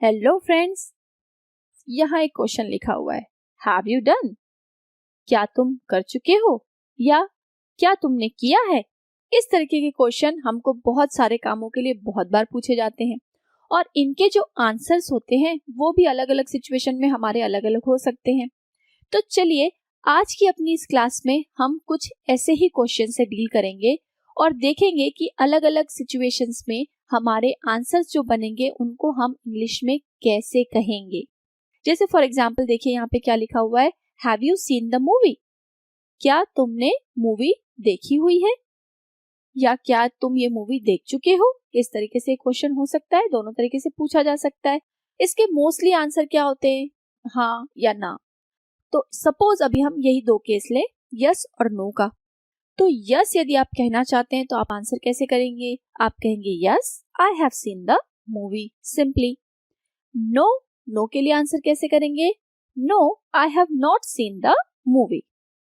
Hello friends, यहाँ एक question लिखा हुआ है, हैव यू डन? क्या तुम कर चुके हो या क्या तुमने किया है? इस तरीके के क्वेश्चन हमको बहुत सारे कामों के लिए बहुत बार पूछे जाते हैं और इनके जो आंसर्स होते हैं वो भी अलग अलग सिचुएशन में हमारे अलग अलग हो सकते हैं। तो चलिए आज की अपनी इस क्लास में हम कुछ ऐसे ही क्वेश्चन से डील करेंगे और देखेंगे कि अलग अलग सिचुएशंस में हमारे आंसर्स जो बनेंगे उनको हम इंग्लिश में कैसे कहेंगे। जैसे फॉर एग्जांपल देखिए यहाँ पे क्या लिखा हुआ है, have you seen the movie? क्या तुमने मूवी देखी हुई है या क्या तुम ये मूवी देख चुके हो? इस तरीके से क्वेश्चन हो सकता है, दोनों तरीके से पूछा जा सकता है। इसके मोस्टली आंसर क्या होते हैं, हाँ या ना। तो सपोज अभी हम यही दो केस लें, यस और नो का। तो यस यदि आप कहना चाहते हैं तो आप आंसर कैसे करेंगे? आप कहेंगे yes I have seen the movie, simply. No, no के लिए आंसर कैसे करेंगे? No I have not seen the movie.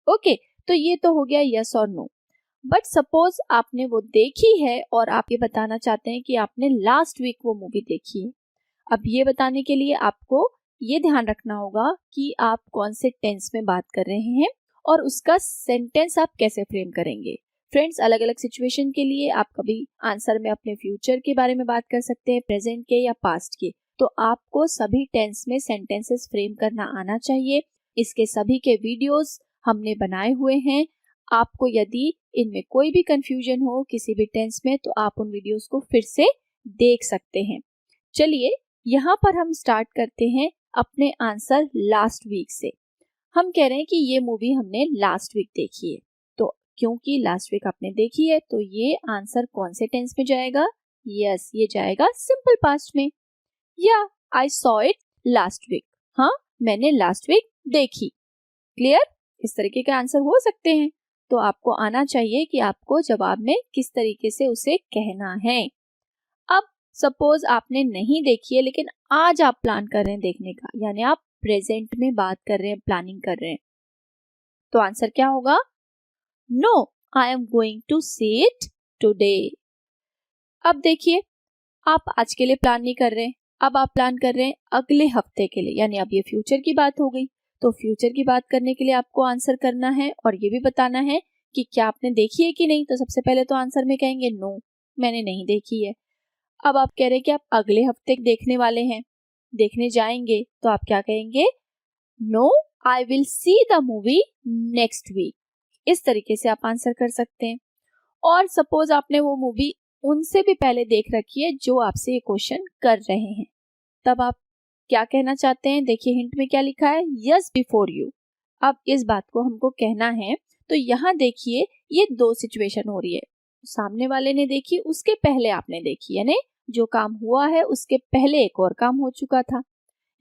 Okay, तो ये तो हो गया यस और नो। बट सपोज आपने वो देखी है और आप ये बताना चाहते हैं कि आपने लास्ट वीक वो मूवी देखी है। अब ये बताने के लिए आपको ये ध्यान रखना होगा कि आप कौन से टेंस में बात कर रहे हैं और उसका सेंटेंस आप कैसे फ्रेम करेंगे। फ्रेंड्स, अलग अलग सिचुएशन के लिए आप कभी आंसर में अपने फ्यूचर के बारे में बात कर सकते हैं, प्रेजेंट के या पास्ट के। तो आपको सभी टेंस में सेंटेंसेस फ्रेम करना आना चाहिए। इसके सभी के वीडियोस हमने बनाए हुए हैं। आपको यदि इनमें कोई भी कंफ्यूजन हो किसी भी टेंस में तो आप उन वीडियोस को फिर से देख सकते हैं। चलिए यहाँ पर हम स्टार्ट करते हैं अपने आंसर लास्ट वीक से। हम कह रहे हैं कि ये मूवी हमने लास्ट वीक देखी है। तो क्योंकि लास्ट वीक आपने देखी है तो ये आंसर कौन से टेंस में जाएगा? यस, ये जाएगा सिंपल पास्ट में। या I saw it last week, हाँ मैंने लास्ट वीक देखी। क्लियर? इस तरीके के आंसर हो सकते हैं। तो आपको आना चाहिए कि आपको जवाब में किस तरीके से उसे कहना है। अब सपोज आपने नहीं देखी है लेकिन आज आप प्लान कर रहे हैं देखने का, यानी आप प्रेजेंट में बात कर रहे हैं, प्लानिंग कर रहे हैं, तो आंसर क्या होगा? No I am going to see it today. अब देखिए, आप आज के लिए प्लान नहीं कर रहे हैं, अब आप प्लान कर रहे हैं अगले हफ्ते के लिए, यानी अब ये फ्यूचर की बात हो गई। तो फ्यूचर की बात करने के लिए आपको आंसर करना है और ये भी बताना है कि क्या आपने देखी है कि नहीं। तो सबसे पहले तो आंसर में कहेंगे नो, मैंने नहीं देखी है। अब आप कह रहे हैं कि आप अगले हफ्ते देखने वाले हैं, देखने जाएंगे, तो आप क्या कहेंगे? No I will see the movie next week. इस तरीके से आप आंसर कर सकते हैं। और सपोज आपने वो मूवी उनसे भी पहले देख रखी है जो आपसे ये क्वेश्चन कर रहे हैं, तब आप क्या कहना चाहते हैं? देखिए हिंट में क्या लिखा है, यस बिफोर यू। अब इस बात को हमको कहना है। तो यहाँ देखिए ये दो सिचुएशन हो रही है, सामने वाले ने देखी, उसके पहले आपने देखी, यानी जो काम हुआ है उसके पहले एक और काम हो चुका था।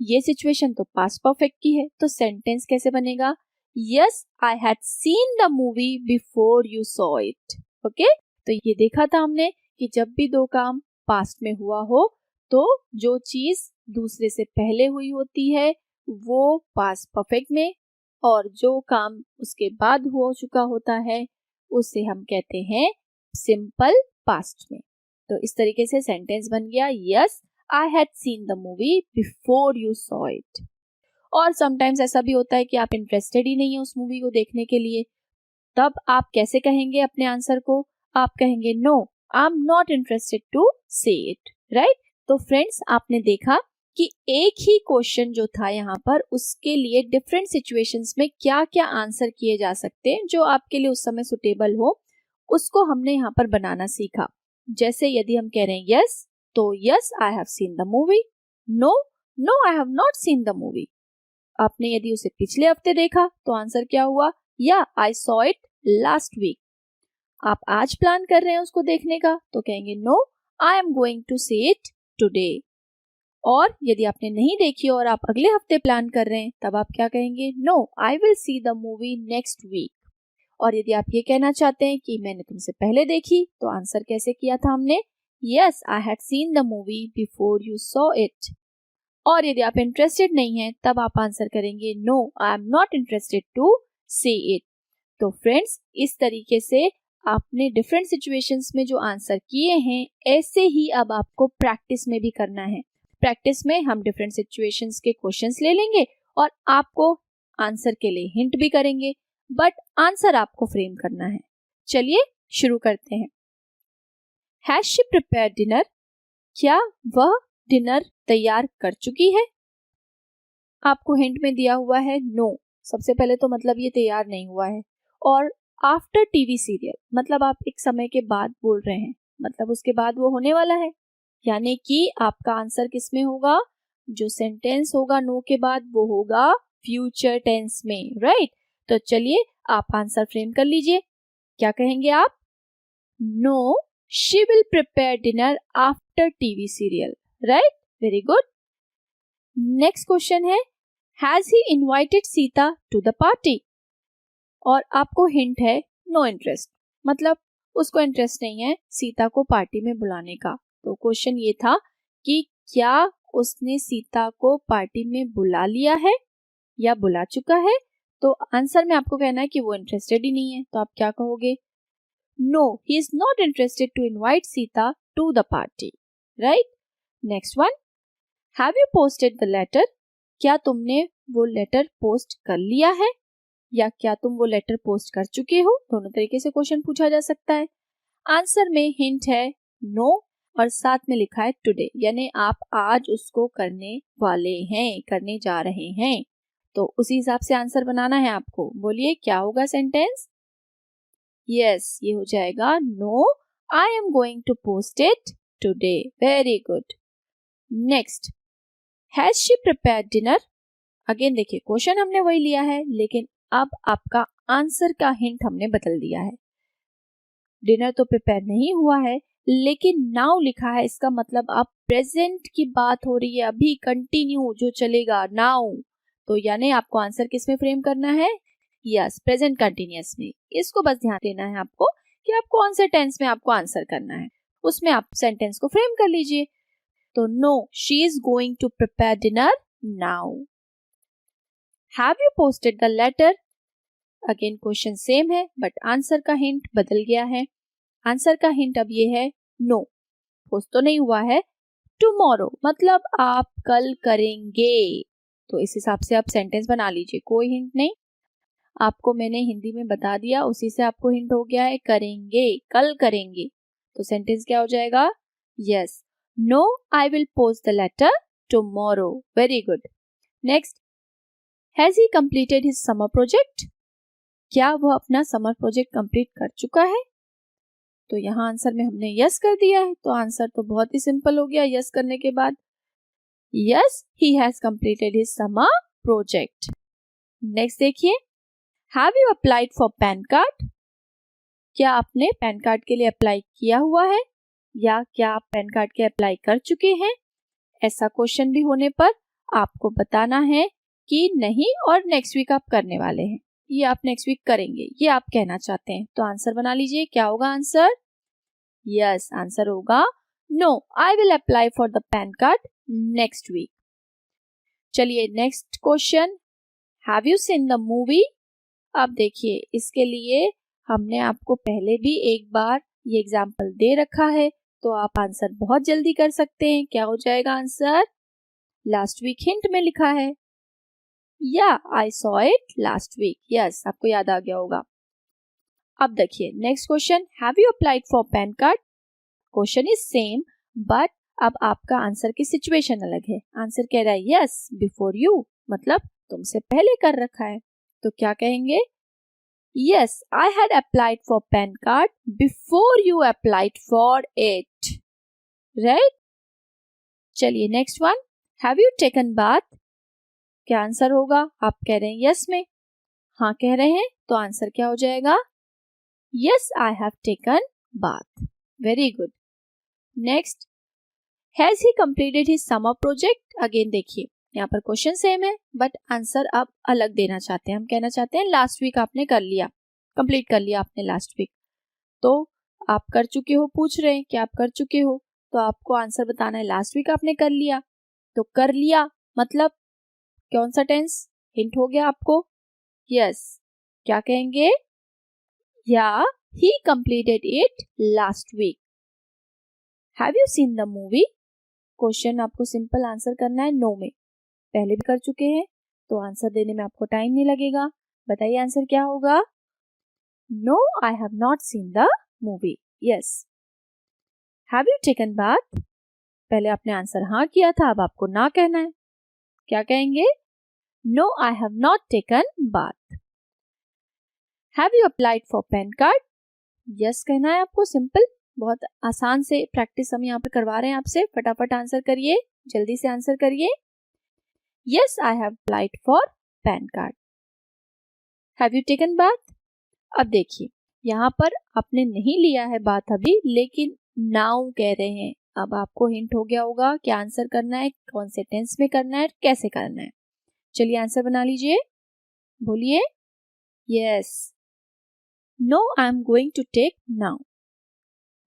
ये सिचुएशन तो पास्ट परफेक्ट की है, तो सेंटेंस कैसे बनेगा? Yes I had seen the movie before you saw it. Okay, तो ये देखा था हमने कि जब भी दो काम पास्ट में हुआ हो तो जो चीज दूसरे से पहले हुई होती है वो पास्ट परफेक्ट में, और जो काम उसके बाद हो चुका होता है उसे हम कहते हैं सिंपल पास्ट में। तो इस तरीके से सेंटेंस बन गया, yes I had seen the movie before you saw it. और समटाइम्स ऐसा भी होता है कि आप इंटरेस्टेड ही नहीं है उस मूवी को देखने के लिए, तब आप कैसे कहेंगे अपने आंसर को? आप कहेंगे no I am not interested to see it, right? तो फ्रेंड्स, आपने देखा कि एक ही क्वेश्चन जो था यहाँ पर उसके लिए डिफरेंट सिचुएशंस में क्या क्या आंसर किए जा सकते हैं जो आपके लिए उस समय सुटेबल हो, उसको हमने यहाँ पर बनाना सीखा। जैसे यदि हम कह रहे हैं यस, तो yes I have seen the movie. No, no I have not seen the movie. आपने यदि उसे पिछले हफ्ते देखा तो आंसर क्या हुआ? या I saw it last week. आप आज प्लान कर रहे हैं उसको देखने का तो कहेंगे no I am going to see it today. और यदि आपने नहीं देखी और आप अगले हफ्ते प्लान कर रहे हैं तब आप क्या कहेंगे? No I will see the movie next week. और यदि आप ये कहना चाहते हैं कि मैंने तुमसे पहले देखी, तो आंसर कैसे किया था हमने? Yes I had seen the movie before you saw it. और यदि आप इंटरेस्टेड नहीं हैं तब आप आंसर करेंगे no I am not interested to see it. तो फ्रेंड्स, इस तरीके से आपने डिफरेंट सिचुएशंस में जो आंसर किए हैं ऐसे ही अब आपको प्रैक्टिस में भी करना है। प्रैक्टिस में हम डिफरेंट सिचुएशंस के क्वेश्चंस ले लेंगे और आपको आंसर के लिए हिंट भी करेंगे, बट आंसर आपको फ्रेम करना है। चलिए शुरू करते हैं। Has she prepared dinner? क्या वह डिनर तैयार कर चुकी है? आपको हिंट में दिया हुआ है नो। सबसे पहले तो मतलब ये तैयार नहीं हुआ है, और आफ्टर टीवी सीरियल मतलब आप एक समय के बाद बोल रहे हैं, मतलब उसके बाद वो होने वाला है, यानी कि आपका आंसर किस में होगा? जो सेंटेंस होगा नो के बाद वो होगा फ्यूचर टेंस में, राइट? तो चलिए आप आंसर फ्रेम कर लीजिए। क्या कहेंगे आप? No she will prepare dinner after TV serial, right? Very good. Next question है, has he invited Sita to the party? और आपको हिंट है नो इंटरेस्ट, मतलब उसको इंटरेस्ट नहीं है सीता को पार्टी में बुलाने का। तो क्वेश्चन ये था कि क्या उसने सीता को पार्टी में बुला लिया है या बुला चुका है? तो आंसर में आपको कहना है कि वो इंटरेस्टेड ही नहीं है, तो आप क्या कहोगे? No he is not interested to invite Sita to the party, right? Next one, have you posted the letter? क्या तुमने वो लेटर पोस्ट कर लिया है या क्या तुम वो लेटर पोस्ट कर चुके हो? दोनों तरीके से क्वेश्चन पूछा जा सकता है। आंसर में हिंट है नो और साथ में लिखा है टुडे, यानी आप आज उसको करने वाले हैं, करने जा रहे हैं। तो उसी हिसाब से आंसर बनाना है आपको। बोलिए क्या होगा सेंटेंस? यस, ये हो जाएगा no I am going to post it today. Very good. Next, has she prepared dinner? Again देखिए क्वेश्चन हमने वही लिया है, लेकिन अब आपका आंसर का हिंट हमने बदल दिया है। डिनर तो प्रिपेयर नहीं हुआ है, लेकिन नाउ लिखा है, इसका मतलब अब प्रेजेंट की बात हो रही है, अभी कंटिन्यू जो चलेगा नाउ। तो यानी आपको आंसर किस में फ्रेम करना है? यस, प्रेजेंट कंटिन्यूअस में। इसको बस ध्यान देना है आपको कि आप कौन से टेंस में आपको आंसर करना है, उसमें आप सेंटेंस को फ्रेम कर लीजिए। तो no she is going to prepare dinner now. Have you posted the letter? Again question same है, बट आंसर का हिंट बदल गया है। आंसर का हिंट अब ये है नो, पोस्ट तो नहीं हुआ है, टुमारो मतलब आप कल करेंगे। तो इस हिसाब से आप सेंटेंस बना लीजिए, कोई हिंट नहीं। आपको मैंने हिंदी में बता दिया, उसी से आपको हिंट हो गया है करेंगे, कल करेंगे। तो सेंटेंस क्या हो जाएगा? Yes, no I will post the letter tomorrow. Very good. Next, has he completed his summer project? क्या वह अपना समर प्रोजेक्ट कंप्लीट कर चुका है? तो यहाँ आंसर में हमने यस कर दिया है, तो आंसर तो बहुत ही सिंपल हो गया यस करने के बाद। Yes, he has completed his summer project. Next देखिए, have you applied for PAN card? क्या आपने पैन कार्ड के लिए अप्लाई किया हुआ है या क्या आप पैन कार्ड के अप्लाई कर चुके हैं? ऐसा क्वेश्चन भी होने पर आपको बताना है कि नहीं और नेक्स्ट वीक आप करने वाले हैं, ये आप नेक्स्ट वीक करेंगे, ये आप कहना चाहते हैं। तो आंसर बना लीजिए, क्या होगा आंसर? यस, आंसर होगा no I will apply for the PAN card next week. चलिए next question, have you seen the movie? अब देखिए इसके लिए हमने आपको पहले भी एक बार ये एग्जाम्पल दे रखा है, तो आप आंसर बहुत जल्दी कर सकते हैं। क्या हो जाएगा आंसर? लास्ट वीक हिंट में लिखा है, या I saw it last week. Yes, आपको याद आ गया होगा। अब देखिए next question, have you applied for PAN card? Question is same, but अब आपका आंसर की सिचुएशन अलग है। आंसर कह रहा है यस बिफोर यू, मतलब तुमसे पहले कर रखा है। तो क्या कहेंगे? Yes, I had applied for PAN card before you applied for it, right? चलिए next one, have you taken bath? क्या आंसर होगा? आप कह रहे हैं यस में, हाँ कह रहे हैं, तो आंसर क्या हो जाएगा? Yes, I have taken bath. Very good. Next, has he completed his summer project? Again देखिए यहाँ पर क्वेश्चन सेम है, बट आंसर आप अलग देना चाहते हैं। हम कहना चाहते हैं लास्ट वीक आपने कर लिया, कंप्लीट कर लिया आपने लास्ट वीक। तो आप कर चुके हो, पूछ रहे हैं कि आप कर चुके हो, तो आपको आंसर बताना है लास्ट वीक आपने कर लिया। तो कर लिया मतलब कौन सा टेंस? हिंट हो गया आपको। यस, क्या कहेंगे? या he completed it last week. Have you seen the movie? Question आपको सिंपल आंसर करना है नो में। पहले भी कर चुके हैं तो आंसर देने में आपको टाइम नहीं लगेगा। बताइए आंसर क्या होगा? No, I have not seen the movie. Yes. Have you taken bath? पहले आपने आंसर हाँ किया था, अब आपको ना कहना है। क्या कहेंगे? No, I have not taken bath. Have you applied for PAN card? Yes कहना है आपको, सिंपल, बहुत आसान से प्रैक्टिस हम यहाँ पर करवा रहे हैं आपसे। फटाफट आंसर करिए, जल्दी से आंसर करिए। Yes, I have applied for PAN card. Have you taken bath? अब देखिए यहाँ पर आपने नहीं लिया है बात अभी, लेकिन नाउ कह रहे हैं। अब आपको हिंट हो गया होगा क्या आंसर करना है, कौन से टेंस में करना है, कैसे करना है। चलिए आंसर बना लीजिए, बोलिए। Yes, no I am going to take now.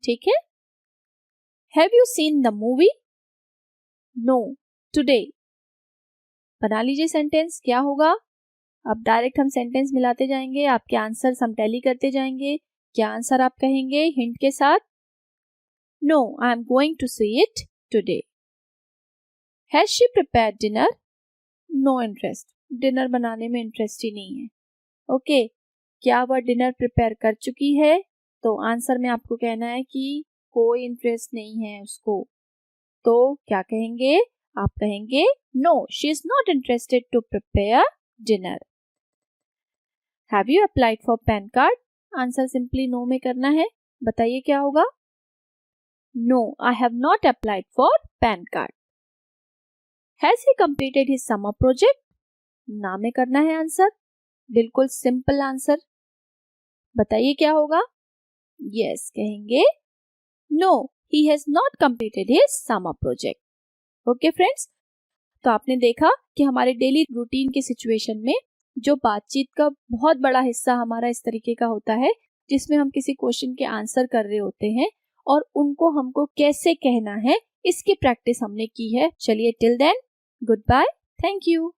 ठीक है। Have you seen the movie? No, today. बना लीजिए सेंटेंस, क्या होगा? अब डायरेक्ट हम सेंटेंस मिलाते जाएंगे, आपके आंसर हम टैली करते जाएंगे। क्या आंसर आप कहेंगे हिंट के साथ? No, I am going to see it today. Has she prepared dinner? No interest, dinner बनाने में इंटरेस्ट ही नहीं है। ओके, क्या वह डिनर प्रिपेयर कर चुकी है? तो आंसर में आपको कहना है कि कोई इंटरेस्ट नहीं है उसको। तो क्या कहेंगे? आप कहेंगे no, she is not interested to prepare dinner. Have you applied for PAN card? Answer simply no में करना है। बताइए क्या होगा? No, I have not applied for PAN card. Has he completed his summer project? ना में करना है आंसर, बिल्कुल सिंपल आंसर। बताइए क्या होगा? यस कहेंगे no, he has not completed his summer project. Okay friends, तो आपने देखा कि हमारे डेली रूटीन की सिचुएशन में जो बातचीत का बहुत बड़ा हिस्सा हमारा इस तरीके का होता है, जिसमें हम किसी क्वेश्चन के आंसर कर रहे होते हैं और उनको हमको कैसे कहना है, इसकी प्रैक्टिस हमने की है। चलिए till then, goodbye, thank you.